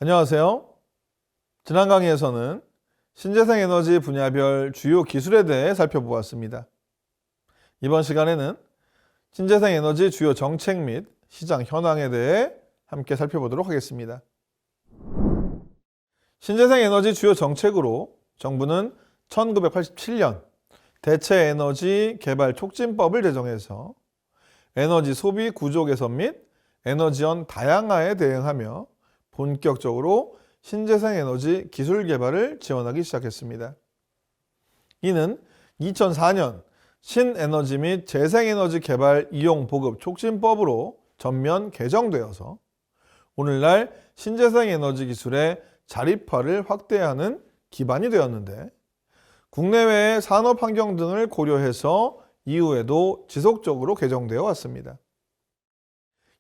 안녕하세요. 지난 강의에서는 신재생 에너지 분야별 주요 기술에 대해 살펴보았습니다. 이번 시간에는 신재생 에너지 주요 정책 및 시장 현황에 대해 함께 살펴보도록 하겠습니다. 신재생 에너지 주요 정책으로 정부는 1987년 대체에너지 개발 촉진법을 제정해서 에너지 소비 구조 개선 및 에너지원 다양화에 대응하며 본격적으로 신재생 에너지 기술 개발을 지원하기 시작했습니다. 이는 2004년 신에너지 및 재생에너지 개발 이용 보급 촉진법으로 전면 개정되어서 오늘날 신재생 에너지 기술의 자립화를 확대하는 기반이 되었는데, 국내외의 산업 환경 등을 고려해서 이후에도 지속적으로 개정되어 왔습니다.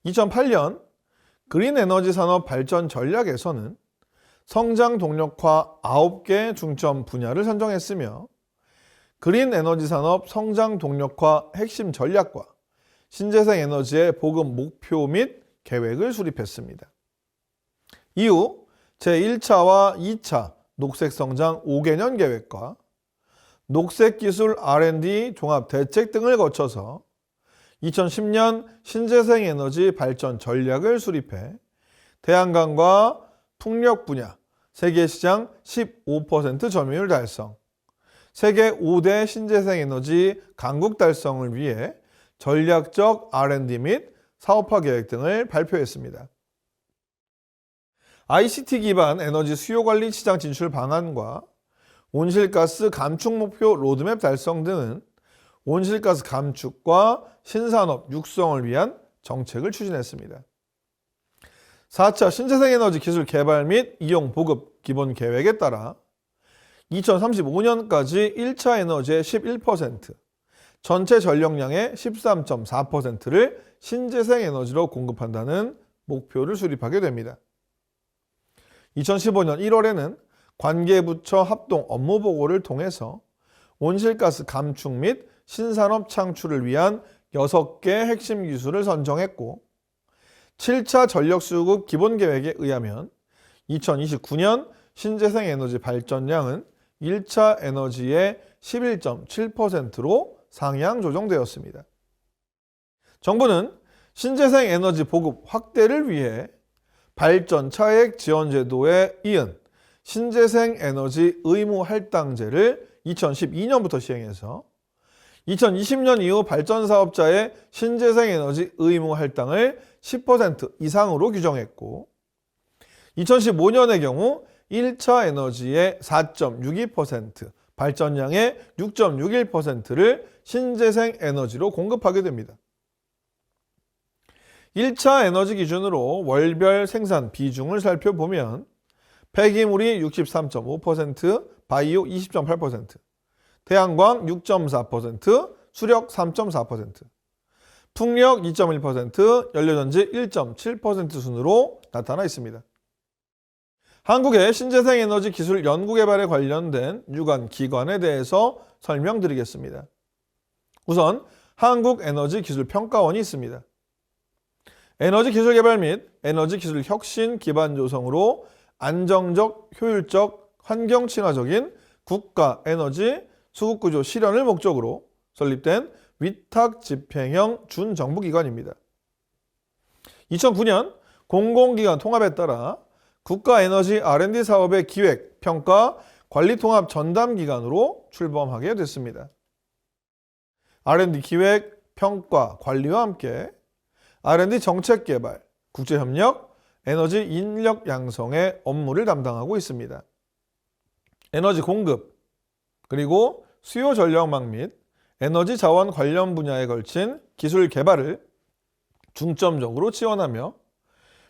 2008년 그린 에너지 산업 발전 전략에서는 성장 동력화 9개 중점 분야를 선정했으며, 그린 에너지 산업 성장 동력화 핵심 전략과 신재생 에너지의 보급 목표 및 계획을 수립했습니다. 이후 제1차와 2차 녹색 성장 5개년 계획과 녹색 기술 R&D 종합 대책 등을 거쳐서 2010년 신재생 에너지 발전 전략을 수립해 태양광과 풍력 분야 세계 시장 15% 점유율 달성, 세계 5대 신재생 에너지 강국 달성을 위해 전략적 R&D 및 사업화 계획 등을 발표했습니다. ICT 기반 에너지 수요 관리 시장 진출 방안과 온실가스 감축 목표 로드맵 달성 등은 온실가스 감축과 신산업 육성을 위한 정책을 추진했습니다. 4차 신재생 에너지 기술 개발 및 이용 보급 기본 계획에 따라 2035년까지 1차 에너지의 11%, 전체 전력량의 13.4%를 신재생 에너지로 공급한다는 목표를 수립하게 됩니다. 2015년 1월에는 관계부처 합동 업무 보고를 통해서 온실가스 감축 및 신산업 창출을 위한 6개 핵심 기술을 선정했고, 7차 전력수급 기본계획에 의하면 2029년 신재생 에너지 발전량은 1차 에너지의 11.7%로 상향 조정되었습니다. 정부는 신재생 에너지 보급 확대를 위해 발전 차액 지원 제도에 이은 신재생 에너지 의무 할당제를 2012년부터 시행해서 2020년 이후 발전 사업자의 신재생 에너지 의무 할당을 10% 이상으로 규정했고, 2015년의 경우 1차 에너지의 4.62%, 발전량의 6.61%를 신재생 에너지로 공급하게 됩니다. 1차 에너지 기준으로 월별 생산 비중을 살펴보면 폐기물이 63.5%, 바이오 20.8%, 태양광 6.4%, 수력 3.4%, 풍력 2.1%, 연료전지 1.7% 순으로 나타나 있습니다. 한국의 신재생 에너지 기술 연구개발에 관련된 유관 기관에 대해서 설명드리겠습니다. 우선 한국에너지기술평가원이 있습니다. 에너지 기술 개발 및 에너지 기술 혁신 기반 조성으로 안정적, 효율적, 환경 친화적인 국가 에너지 수급구조 실현을 목적으로 설립된 위탁 집행형 준정부기관입니다. 2009년 공공기관 통합에 따라 국가에너지 R&D 사업의 기획, 평가, 관리 통합 전담기관으로 출범하게 됐습니다. R&D 기획, 평가, 관리와 함께 R&D 정책 개발, 국제협력, 에너지 인력 양성의 업무를 담당하고 있습니다. 에너지 공급, 그리고 수요 전력망 및 에너지 자원 관련 분야에 걸친 기술 개발을 중점적으로 지원하며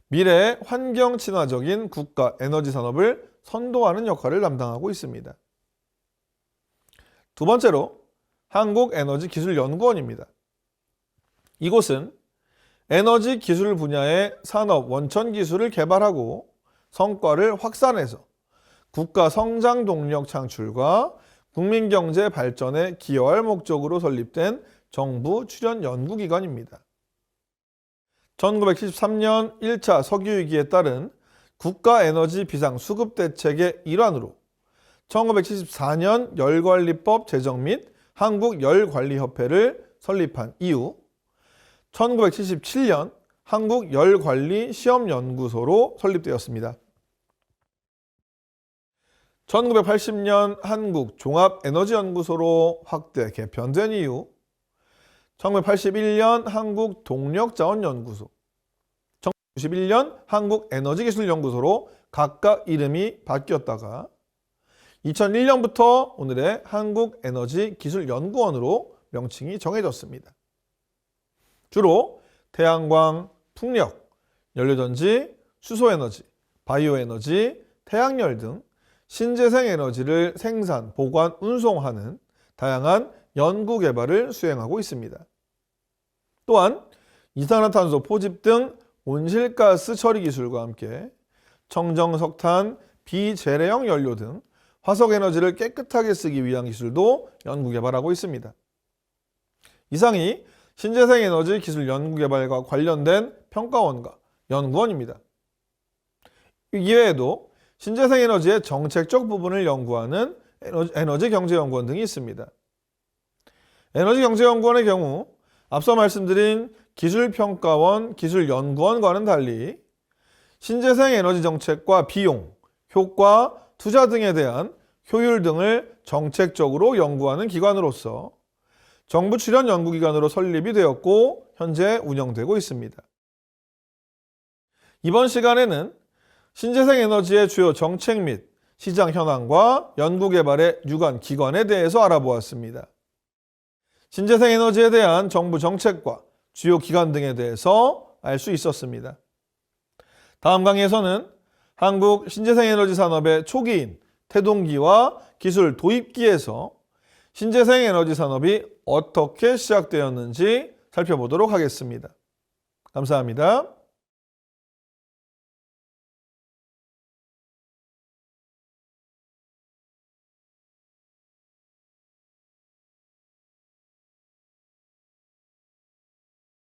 미래의 환경 친화적인 국가 에너지 산업을 선도하는 역할을 담당하고 있습니다. 두 번째로 한국에너지기술연구원입니다. 이곳은 에너지 기술 분야의 산업 원천 기술을 개발하고 성과를 확산해서 국가 성장 동력 창출과 국민 경제 발전에 기여할 목적으로 설립된 정부 출연 연구기관입니다. 1973년 1차 석유위기에 따른 국가에너지 비상수급대책의 일환으로 1974년 열관리법 제정 및 한국열관리협회를 설립한 이후 1977년 한국열관리시험연구소로 설립되었습니다. 1980년 한국종합에너지연구소로 확대 개편된 이후 1981년 한국동력자원연구소, 1991년 한국에너지기술연구소로 각각 이름이 바뀌었다가 2001년부터 오늘의 한국에너지기술연구원으로 명칭이 정해졌습니다. 주로 태양광, 풍력, 연료전지, 수소에너지, 바이오에너지, 태양열 등 신재생 에너지를 생산, 보관, 운송하는 다양한 연구 개발을 수행하고 있습니다. 또한 이산화탄소 포집 등 온실가스 처리 기술과 함께 청정석탄, 비재래형 연료 등 화석에너지를 깨끗하게 쓰기 위한 기술도 연구 개발하고 있습니다. 이상이 신재생에너지 기술 연구 개발과 관련된 평가원과 연구원입니다. 이외에도 신재생에너지의 정책적 부분을 연구하는 에너지경제연구원 등이 있습니다. 에너지경제연구원의 경우 앞서 말씀드린 기술평가원, 기술연구원과는 달리 신재생에너지 정책과 비용, 효과, 투자 등에 대한 효율 등을 정책적으로 연구하는 기관으로서 정부 출연 연구기관으로 설립이 되었고 현재 운영되고 있습니다. 이번 시간에는 신재생에너지의 주요 정책 및 시장 현황과 연구개발의 유관 기관에 대해서 알아보았습니다. 신재생에너지에 대한 정부 정책과 주요 기관 등에 대해서 알 수 있었습니다. 다음 강의에서는 한국 신재생에너지 산업의 초기인 태동기와 기술 도입기에서 신재생에너지 산업이 어떻게 시작되었는지 살펴보도록 하겠습니다. 감사합니다.